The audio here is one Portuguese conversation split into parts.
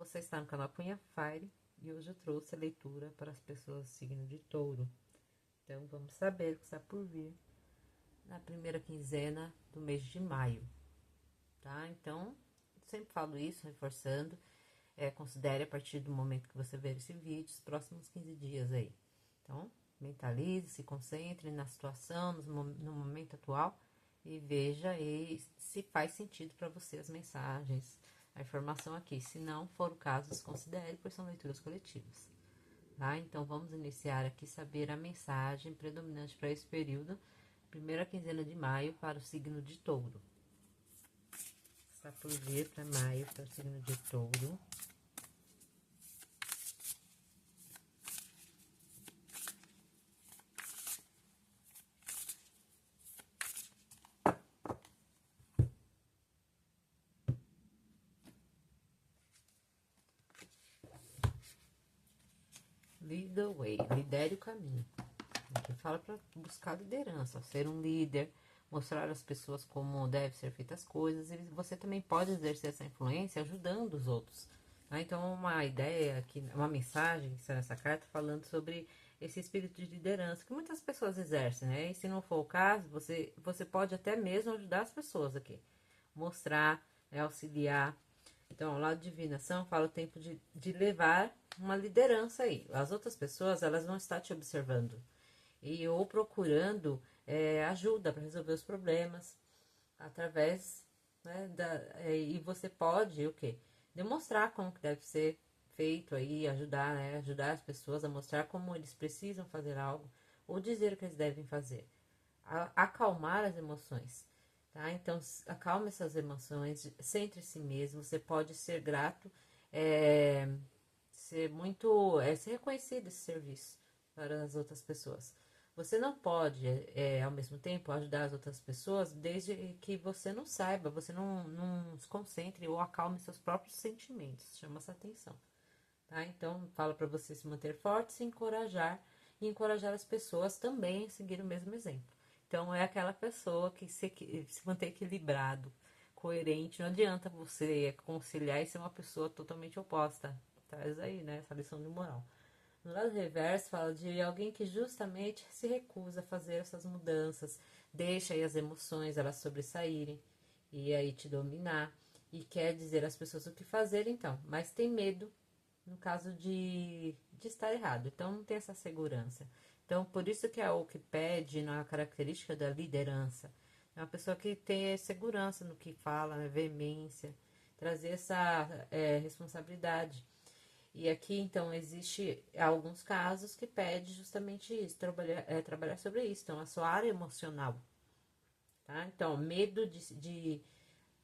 Você está no canal Cunha Fire e hoje eu trouxe a leitura para as pessoas do signo de Touro. Então vamos saber o que está por vir na primeira quinzena do mês de maio, tá? Então, sempre falo isso, reforçando, considere a partir do momento que você ver esse vídeo, os próximos 15 dias aí. Então, mentalize, se concentre na situação, no momento atual e veja se faz sentido para você as mensagens, a informação aqui. Se não for o caso, desconsidere, pois são leituras coletivas. Tá? Então, vamos iniciar aqui, saber a mensagem predominante para esse período, primeira quinzena de maio, para o signo de Touro. Está por vir para maio, para o signo de Touro. Lead the way, lidere o caminho. Aqui fala para buscar liderança, ser um líder, mostrar às pessoas como devem ser feitas as coisas, e você também pode exercer essa influência ajudando os outros. Tá? Então, uma ideia aqui, uma mensagem que está nessa carta falando sobre esse espírito de liderança que muitas pessoas exercem, né? E se não for o caso, você pode até mesmo ajudar as pessoas aqui, mostrar, auxiliar. Então, ao lado de divinação, fala o tempo de levar uma liderança aí. As outras pessoas, elas vão estar te observando ou procurando ajuda para resolver os problemas através, né, e você pode o quê? Demonstrar como que deve ser feito aí, ajudar, né, ajudar as pessoas a mostrar como eles precisam fazer algo ou dizer o que eles devem fazer. Acalmar as emoções. Tá? Então, acalme essas emoções, centre em si mesmo. Você pode ser grato, ser reconhecido esse serviço para as outras pessoas. Você não pode, ao mesmo tempo, ajudar as outras pessoas desde que você não saiba, você não se concentre ou acalme seus próprios sentimentos. Chama essa atenção. Tá? Então, fala para você se manter forte, se encorajar e encorajar as pessoas também a seguir o mesmo exemplo. Então, é aquela pessoa que se manter equilibrado, coerente. Não adianta você conciliar e ser uma pessoa totalmente oposta. Traz aí, né, essa lição de moral. No lado reverso, fala de alguém que justamente se recusa a fazer essas mudanças, deixa aí as emoções elas sobressaírem e aí te dominar e quer dizer às pessoas o que fazer, então, mas tem medo no caso de estar errado, então não tem essa segurança. Então, por isso que é o que pede na característica da liderança. É uma pessoa que tem segurança no que fala, né, veemência, trazer essa responsabilidade. E aqui, então, existe alguns casos que pede justamente isso, trabalhar sobre isso. Então, a sua área emocional, tá? Então, medo de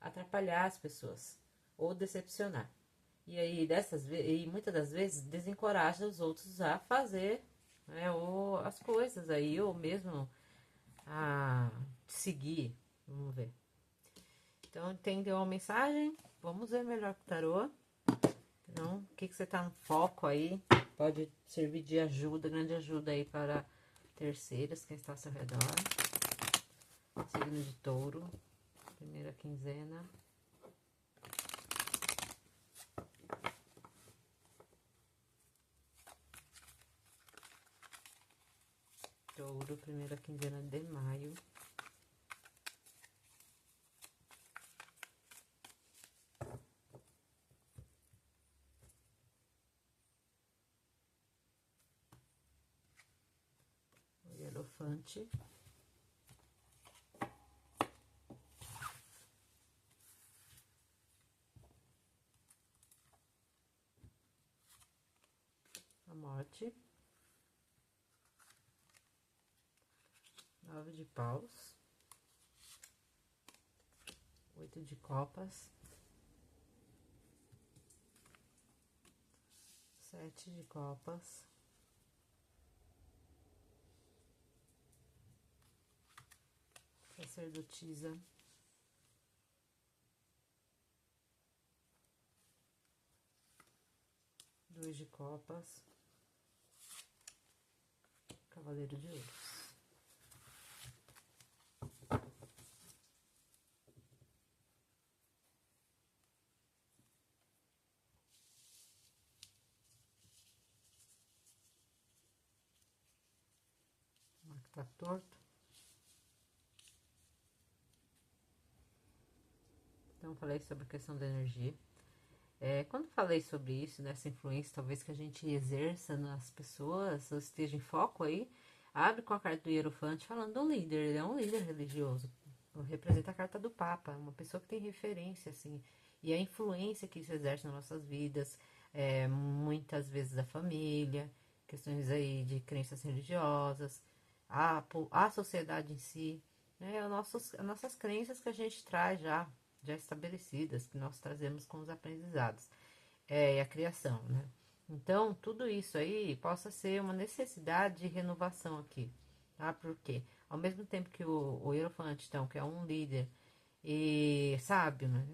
atrapalhar as pessoas ou decepcionar. E aí, e muitas das vezes, desencoraja os outros a fazer, né, ou as coisas aí, ou mesmo a seguir. Vamos ver. Então, entendeu a mensagem? Vamos ver melhor com o tarô. Então, o que você tá no foco aí? Pode servir de ajuda, grande ajuda aí para terceiras, quem está ao seu redor. Signo de Touro, primeira quinzena. Touro, primeira quinzena de maio. O Hierofante. A Morte. 9 de paus. 8 de copas. 7 de copas. Sacerdotisa. Dois de copas. Cavaleiro de ouros. Tá torto. Então, falei sobre a questão da energia. Quando falei sobre isso, nessa influência talvez que a gente exerça nas pessoas, ou esteja em foco aí, abre com a carta do Hierofante falando do líder. Ele é um líder religioso, representa a carta do Papa, uma pessoa que tem referência, assim, e a influência que isso exerce nas nossas vidas, muitas vezes a família, questões aí de crenças religiosas, a sociedade em si, né, as nossas crenças que a gente traz já estabelecidas, que nós trazemos com os aprendizados, e a criação, né? Então, tudo isso aí possa ser uma necessidade de renovação aqui, tá? Porque, ao mesmo tempo que o Hierofante, então, que é um líder e sábio, né?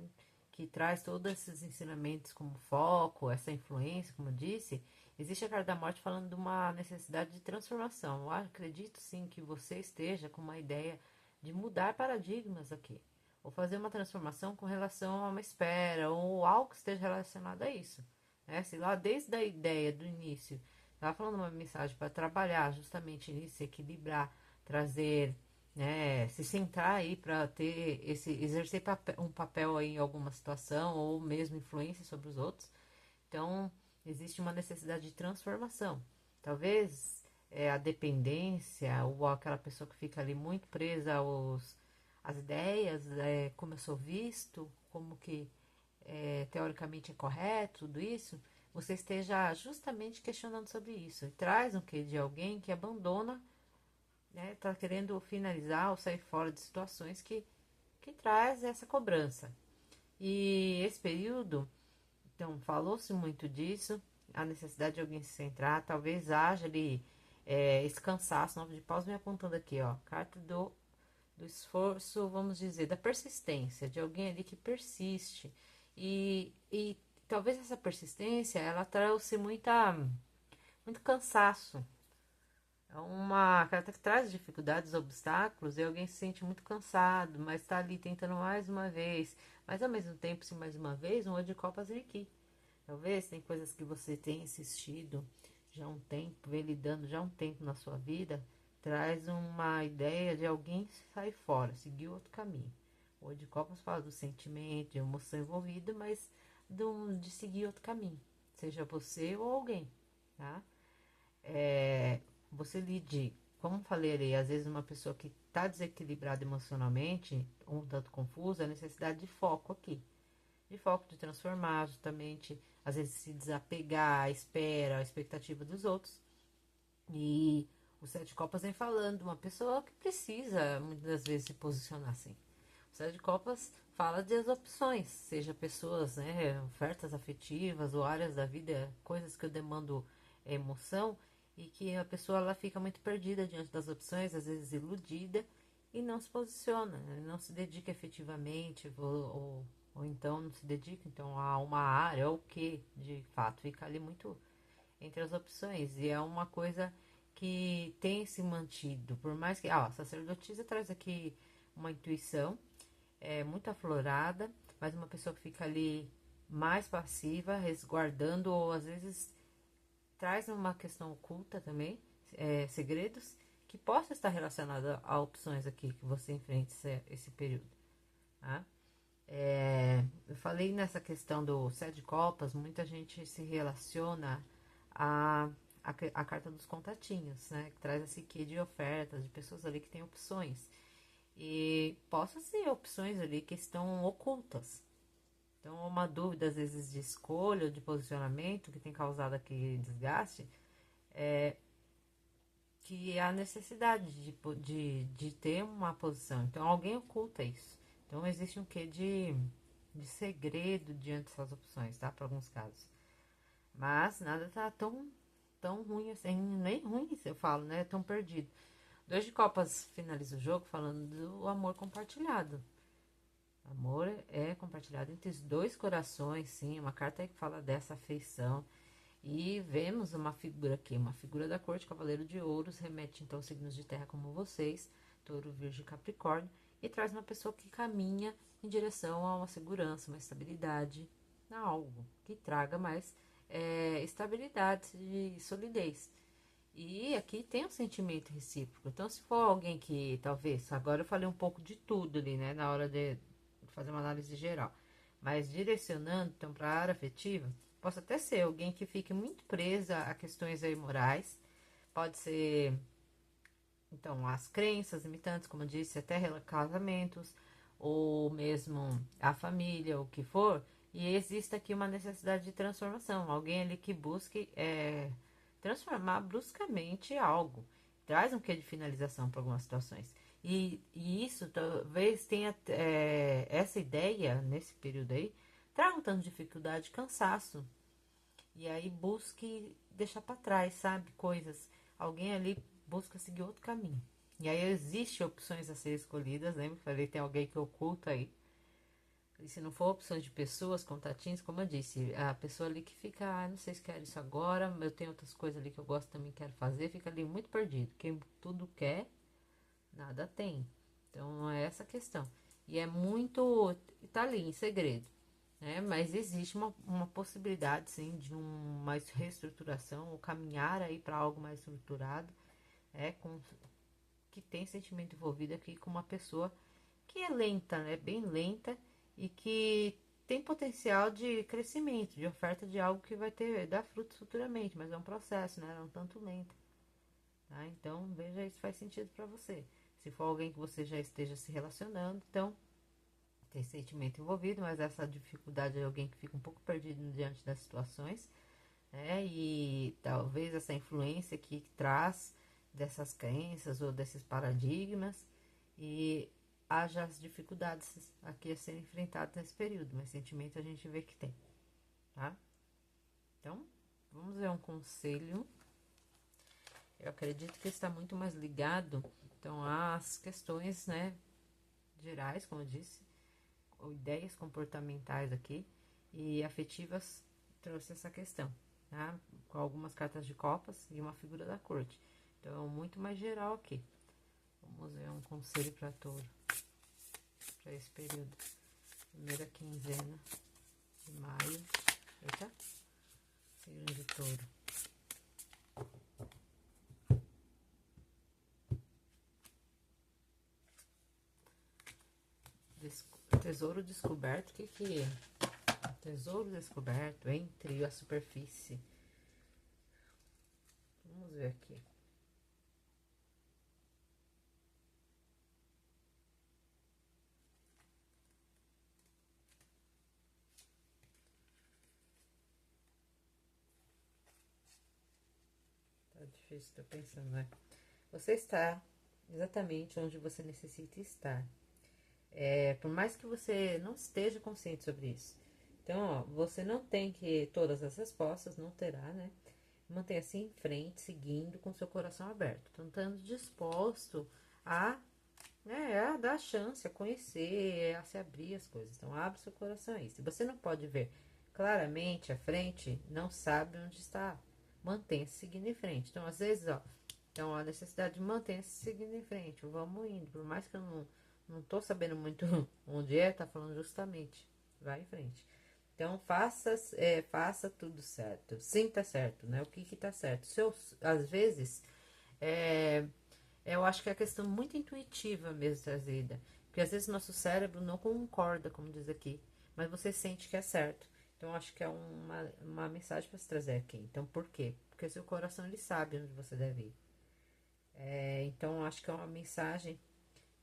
Que traz todos esses ensinamentos como foco, essa influência, como eu disse, existe a carta da morte falando de uma necessidade de transformação. Eu acredito sim que você esteja com uma ideia de mudar paradigmas aqui, ou fazer uma transformação com relação a uma espera, ou algo que esteja relacionado a isso. Né? Se lá desde a ideia do início, estava falando uma mensagem para trabalhar justamente nisso, equilibrar, trazer, né, se centrar aí para ter esse exercer um papel aí em alguma situação ou mesmo influência sobre os outros. Então, existe uma necessidade de transformação. Talvez a dependência ou aquela pessoa que fica ali muito presa às ideias, como eu sou visto, como que teoricamente é correto, tudo isso, você esteja justamente questionando sobre isso. E traz um quê de alguém que abandona, né, tá querendo finalizar ou sair fora de situações que traz essa cobrança. E esse período, então, falou-se muito disso, a necessidade de alguém se centrar, talvez haja ali esse cansaço, nove de paus me apontando aqui, ó, carta do esforço, vamos dizer, da persistência, de alguém ali que persiste. E talvez essa persistência, ela trouxe muito cansaço. É uma carta que traz dificuldades, obstáculos, e alguém se sente muito cansado, mas está ali tentando mais uma vez. Mas ao mesmo tempo, se mais uma vez, um oito de copas vem aqui. Talvez tem coisas que você tem insistido já há um tempo, vem lidando já há um tempo na sua vida, traz uma ideia de alguém sair fora, seguir outro caminho. O oito de copas fala do sentimento, de emoção envolvida, mas de seguir outro caminho, seja você ou alguém, tá? Você lide, como falei ali, às vezes uma pessoa que está desequilibrada emocionalmente, um tanto confusa, a necessidade de foco aqui. De foco, de transformar justamente, às vezes se desapegar à espera, à expectativa dos outros. E o Sete de Copas vem falando, uma pessoa que precisa muitas vezes se posicionar assim. O Sete de Copas fala das opções, seja pessoas, né, ofertas afetivas ou áreas da vida, coisas que eu demando emoção e que a pessoa ela fica muito perdida diante das opções, às vezes iludida e não se posiciona, né, não se dedica efetivamente ou então não se dedica então a uma área ou o que de fato fica ali muito entre as opções e é uma coisa que tem se mantido, por mais que a sacerdotisa traz aqui uma intuição muito aflorada, mas uma pessoa que fica ali mais passiva, resguardando, ou às vezes traz uma questão oculta também, segredos, que possa estar relacionada a opções aqui que você enfrenta esse período. Tá? Eu falei nessa questão do sete de copas, muita gente se relaciona a, a carta dos contatinhos, né? Que traz esse quê de ofertas, de pessoas ali que têm opções. E possa ser opções ali que estão ocultas. Então, uma dúvida, às vezes, de escolha, de posicionamento, que tem causado aqui desgaste, que é a necessidade de ter uma posição. Então, alguém oculta isso. Então, existe um quê de segredo diante dessas opções, tá? Para alguns casos. Mas nada tá tão ruim assim, nem ruim, eu falo, né? Tão perdido. Dois de copas finaliza o jogo falando do amor compartilhado. Amor é compartilhado entre os dois corações, sim. Uma carta aí que fala dessa afeição. E vemos uma figura aqui, uma figura da corte, Cavaleiro de Ouros, remete então aos signos de terra como vocês, Touro, Virgem e Capricórnio, e traz uma pessoa que caminha em direção a uma segurança, uma estabilidade, a algo que traga mais estabilidade e solidez. E aqui tem um sentimento recíproco. Então, se for alguém que talvez, agora eu falei um pouco de tudo ali, né, na hora de fazer uma análise geral, mas direcionando então para a área afetiva, possa até ser alguém que fique muito presa a questões aí morais, pode ser então as crenças limitantes, como eu disse, até casamentos, ou mesmo a família, o que for, e existe aqui uma necessidade de transformação, alguém ali que busque transformar bruscamente algo, traz um quê de finalização para algumas situações. E isso talvez tenha essa ideia, nesse período aí, traga um tanto de dificuldade, cansaço, e aí busque deixar para trás, sabe, coisas. Alguém ali busca seguir outro caminho. E aí existe opções a ser escolhidas, lembra? Falei, tem alguém que oculta aí. E se não for opções de pessoas, contatinhos, como eu disse, a pessoa ali que fica, não sei se quero isso agora, eu tenho outras coisas ali que eu gosto também, quero fazer, fica ali muito perdido. Quem tudo quer, nada tem. Então não é essa a questão. E é muito, tá ali em segredo, né? Mas existe uma possibilidade, sim, de uma reestruturação, ou caminhar aí para algo mais estruturado, com que tem sentimento envolvido aqui com uma pessoa que é lenta, né? Bem lenta e que tem potencial de crescimento, de oferta de algo que vai dar frutos futuramente, mas é um processo, né? É um tanto lento, tá? Então veja se faz sentido para você. Se for alguém que você já esteja se relacionando, então tem sentimento envolvido, mas essa dificuldade é alguém que fica um pouco perdido diante das situações, né? E talvez essa influência que traz dessas crenças ou desses paradigmas e haja as dificuldades aqui a serem enfrentadas nesse período, mas sentimento a gente vê que tem, tá? Então, vamos ver um conselho. Eu acredito que está muito mais ligado, então, às questões, né, gerais, como eu disse, ou ideias comportamentais aqui e afetivas trouxe essa questão, tá? Com algumas cartas de copas e uma figura da corte. Então, muito mais geral aqui. Vamos ver um conselho para touro, para esse período. Primeira quinzena de maio. Eita, signo de touro. Tesouro descoberto, o que é? Tesouro descoberto entre a superfície. Vamos ver aqui. Tá difícil, tô pensando, né? Você está exatamente onde você necessita estar. Por mais que você não esteja consciente sobre isso. Então, ó, você não tem que todas as respostas, não terá, né? Mantenha-se em frente, seguindo com seu coração aberto, estando disposto a, a dar chance, a conhecer, a se abrir as coisas. Então, abre seu coração aí. Se você não pode ver claramente à frente, não sabe onde está, mantenha-se seguindo em frente. Então, às vezes, ó, então a necessidade de manter-se seguindo em frente, vamos indo, por mais que eu não tô sabendo muito onde tá falando justamente, vai em frente. Então, faça tudo certo, sinta certo, né? O que tá certo. Às vezes, é, eu acho que é a questão muito intuitiva mesmo trazida. Porque às vezes nosso cérebro não concorda, como diz aqui, mas você sente que é certo. Então, eu acho que é uma mensagem para se trazer aqui. Então, por quê? Porque seu coração ele sabe onde você deve ir. Então, acho que é uma mensagem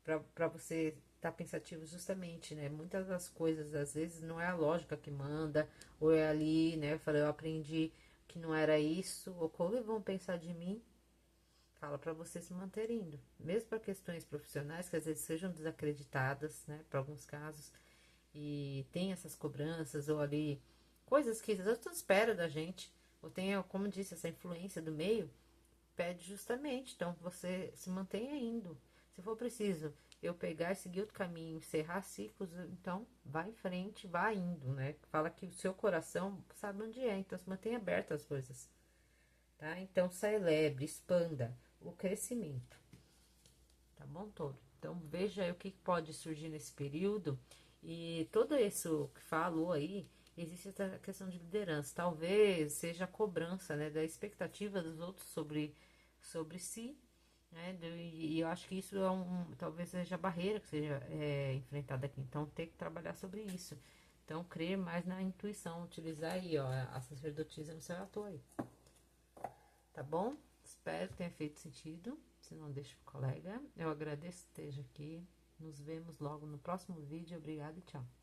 para você estar pensativo justamente, né? Muitas das coisas, às vezes, não é a lógica que manda, ou é ali, né? Eu aprendi que não era isso, ou como vão pensar de mim? Fala para você se manter indo. Mesmo para questões profissionais, que às vezes sejam desacreditadas, né? Para alguns casos, e tem essas cobranças, ou ali, coisas que às vezes não espera da gente, ou tem, como disse, essa influência do meio, pede justamente, então você se mantenha indo. Se for preciso eu pegar e seguir outro caminho, encerrar ciclos, então vá em frente, vá indo, né? Fala que o seu coração sabe onde é, então se mantenha aberto às coisas, tá? Então celebre, expanda o crescimento, tá bom, todo? Então veja aí o que pode surgir nesse período e todo isso que falou aí, existe essa questão de liderança, talvez seja a cobrança, né, da expectativa dos outros sobre sobre si, né? E eu acho que isso é talvez seja a barreira que seja enfrentada aqui. Então, ter que trabalhar sobre isso. Então, crer mais na intuição, utilizar aí, ó, a sacerdotisa no seu ator aí. Tá bom? Espero que tenha feito sentido. Se não, deixa o colega. Eu agradeço que esteja aqui. Nos vemos logo no próximo vídeo. Obrigada e tchau.